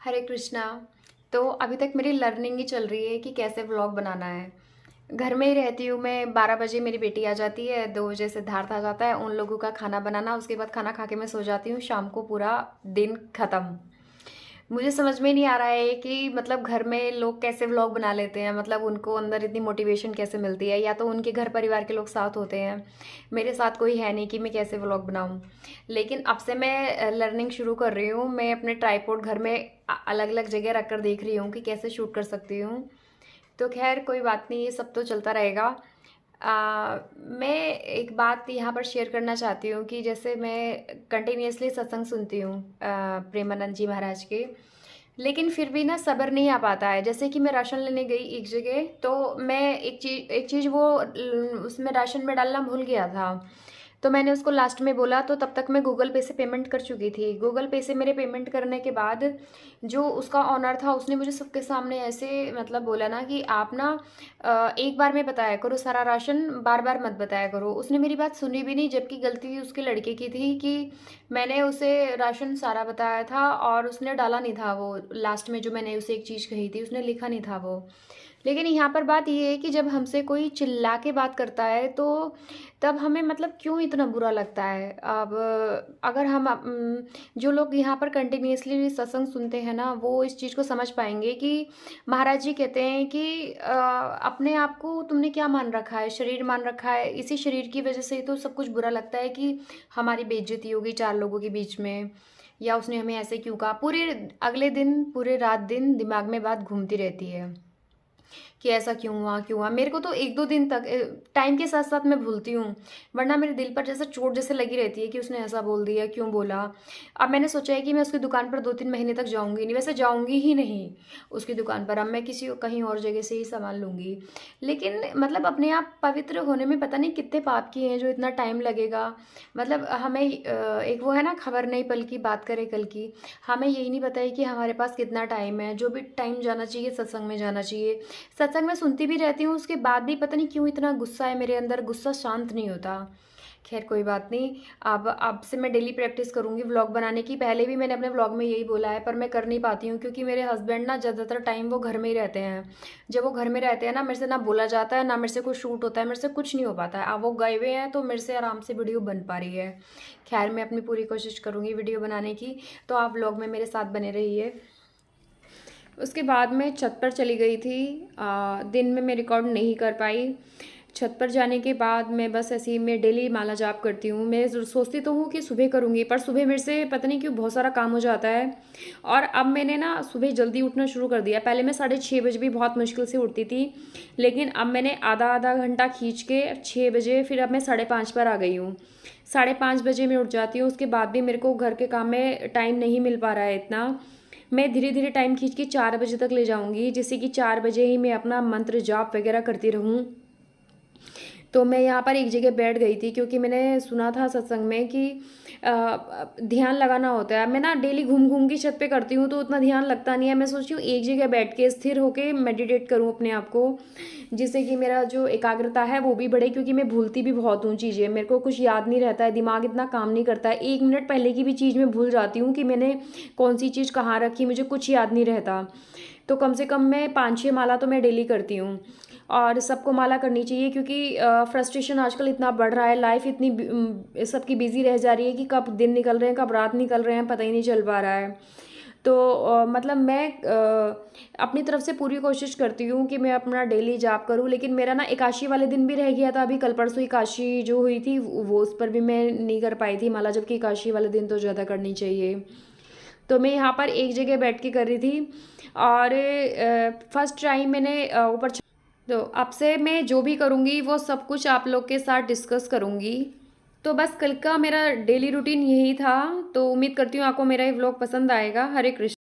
हरे कृष्णा। तो अभी तक मेरी लर्निंग ही चल रही है कि कैसे व्लॉग बनाना है। घर में ही रहती हूँ मैं। 12 बजे मेरी बेटी आ जाती है, 2 बजे सिद्धार्थ आ जाता है। उन लोगों का खाना बनाना, उसके बाद खाना खा के मैं सो जाती हूँ। शाम को पूरा दिन खत्म। मुझे समझ में नहीं आ रहा है कि मतलब घर में लोग कैसे व्लॉग बना लेते हैं, मतलब उनको अंदर इतनी मोटिवेशन कैसे मिलती है। या तो उनके घर परिवार के लोग साथ होते हैं, मेरे साथ कोई है नहीं कि मैं कैसे व्लॉग बनाऊं। लेकिन अब से मैं लर्निंग शुरू कर रही हूँ। मैं अपने ट्राइपॉड घर में अलग अलग जगह रख कर देख रही हूँ कि कैसे शूट कर सकती हूँ। तो खैर कोई बात नहीं, ये सब तो चलता रहेगा। मैं एक बात यहाँ पर शेयर करना चाहती हूँ कि जैसे मैं कंटिन्यूअसली सत्संग सुनती हूँ प्रेमानंद जी महाराज के। लेकिन फिर भी ना सब्र नहीं आ पाता है। जैसे कि मैं राशन लेने गई एक जगह, तो मैं एक चीज़ वो उसमें राशन में डालना भूल गया था। तो मैंने उसको लास्ट में बोला, तो तब तक मैं गूगल पे से पेमेंट कर चुकी थी। गूगल पे से मेरे पेमेंट करने के बाद जो उसका ऑनर था, उसने मुझे सबके सामने ऐसे मतलब बोला ना कि आप ना एक बार में बताया करो सारा राशन, बार बार मत बताया करो। उसने मेरी बात सुनी भी नहीं, जबकि गलती उसके लड़के की थी कि मैंने उसे राशन सारा बताया था और उसने डाला नहीं था। वो लास्ट में जो मैंने उसे एक चीज़ कही थी, उसने लिखा नहीं था वो। लेकिन यहाँ पर बात ये है कि जब हमसे कोई चिल्ला के बात करता है, तो तब हमें मतलब क्यों इतना बुरा लगता है। अब अगर हम जो लोग यहाँ पर कंटिन्यूअसली सत्संग सुनते हैं ना, वो इस चीज़ को समझ पाएंगे कि महाराज जी कहते हैं कि अपने आप को तुमने क्या मान रखा है, शरीर मान रखा है। इसी शरीर की वजह से ही तो सब कुछ बुरा लगता है कि हमारी बेइज्जती होगी 4 लोगों के बीच में, या उसने हमें ऐसे क्यों कहा। पूरे अगले दिन, पूरे रात दिन दिमाग में बात घूमती रहती है कि ऐसा क्यों हुआ, क्यों हुआ। मेरे को तो 1-2 दिन तक टाइम के साथ साथ मैं भूलती हूँ, वरना मेरे दिल पर जैसे चोट जैसे लगी रहती है कि उसने ऐसा बोल दिया, क्यों बोला। अब मैंने सोचा है कि मैं उसकी दुकान पर 2-3 महीने तक जाऊँगी नहीं, वैसे जाऊँगी ही नहीं उसकी दुकान पर। अब मैं किसी कहीं और जगह से ही सामान लूँगी। लेकिन मतलब अपने आप पवित्र होने में पता नहीं कितने पाप किए हैं जो इतना टाइम लगेगा। मतलब हमें एक वो है ना, खबर नहीं पल की बात करे कल की। हमें यही नहीं पता है कि हमारे पास कितना टाइम है। जो भी टाइम जाना चाहिए सत्संग में जाना चाहिए। सत्संग में सुनती भी रहती हूँ, उसके बाद भी पता नहीं क्यों इतना गुस्सा है मेरे अंदर, गुस्सा शांत नहीं होता। खैर कोई बात नहीं। अब से मैं डेली प्रैक्टिस करूँगी व्लॉग बनाने की। पहले भी मैंने अपने व्लॉग में यही बोला है, पर मैं कर नहीं पाती हूँ क्योंकि मेरे हस्बैंड ना ज़्यादातर टाइम वो घर में ही रहते हैं। जब वो घर में रहते हैं ना, मेरे से ना बोला जाता है, ना मेरे से कुछ शूट होता है, मेरे से कुछ नहीं हो पाता है। अब वो गए हुए हैं तो मेरे से आराम से वीडियो बन पा रही है। खैर मैं अपनी पूरी कोशिश करूँगी वीडियो बनाने की, तो आप व्लॉग में मेरे साथ बने रहिए। उसके बाद मैं छत पर चली गई थी। दिन में मैं रिकॉर्ड नहीं कर पाई। छत पर जाने के बाद मैं बस ऐसे ही, मैं डेली माला जाप करती हूँ। मैं सोचती तो हूँ कि सुबह करूँगी, पर सुबह मेरे से पता नहीं क्यों बहुत सारा काम हो जाता है। और अब मैंने ना सुबह जल्दी उठना शुरू कर दिया। पहले मैं 6:30 बजे भी बहुत मुश्किल से उठती थी, लेकिन अब मैंने आधा आधा घंटा खींच के 6 बजे, फिर अब मैं 5:30 पर आ गई हूँ। 5:30 बजे मैं उठ जाती हूँ। उसके बाद भी मेरे को घर के काम में टाइम नहीं मिल पा रहा है इतना। मैं धीरे धीरे टाइम खींच के 4 बजे तक ले जाऊंगी, जिससे कि 4 बजे ही मैं अपना मंत्र जाप वगैरह करती रहूं। तो मैं यहाँ पर एक जगह बैठ गई थी क्योंकि मैंने सुना था सत्संग में कि ध्यान लगाना होता है। मैं ना डेली घूम घूम के छत पे करती हूँ तो उतना ध्यान लगता नहीं है। मैं सोचती हूँ एक जगह बैठ के स्थिर होके मेडिटेट करूँ अपने आप को, जिससे कि मेरा जो एकाग्रता है वो भी बढ़े, क्योंकि मैं भूलती भी बहुत हूँ चीज़ें। मेरे को कुछ याद नहीं रहता है, दिमाग इतना काम नहीं करता है। 1 मिनट पहले की भी चीज़ मैं भूल जाती हूँ कि मैंने कौन सी चीज़ कहाँ रखी, मुझे कुछ याद नहीं रहता। तो कम से कम मैं 5-6 माला तो मैं डेली करती हूँ, और सबको माला करनी चाहिए। क्योंकि फ्रस्ट्रेशन आजकल इतना बढ़ रहा है, लाइफ इतनी सबकी बिजी रह जा रही है कि कब दिन निकल रहे हैं कब रात निकल रहे हैं पता ही नहीं चल पा रहा है। तो मतलब मैं अपनी तरफ से पूरी कोशिश करती हूँ कि मैं अपना डेली जाप करूँ। लेकिन मेरा ना एकादशी वाले दिन भी रह गया था। अभी कल परसों एकादशी जो हुई थी वो उस पर भी मैं नहीं कर पाई थी माला, जबकि एकादशी वाले दिन तो ज़्यादा करनी चाहिए। तो मैं यहाँ पर एक जगह बैठ के कर रही थी, और फर्स्ट टाइम मैंने ऊपर तो अब से मैं जो भी करूँगी वो सब कुछ आप लोग के साथ डिस्कस करूँगी। तो बस कल का मेरा डेली रूटीन यही था। तो उम्मीद करती हूँ आपको मेरा ये व्लॉग पसंद आएगा। हरे कृष्ण।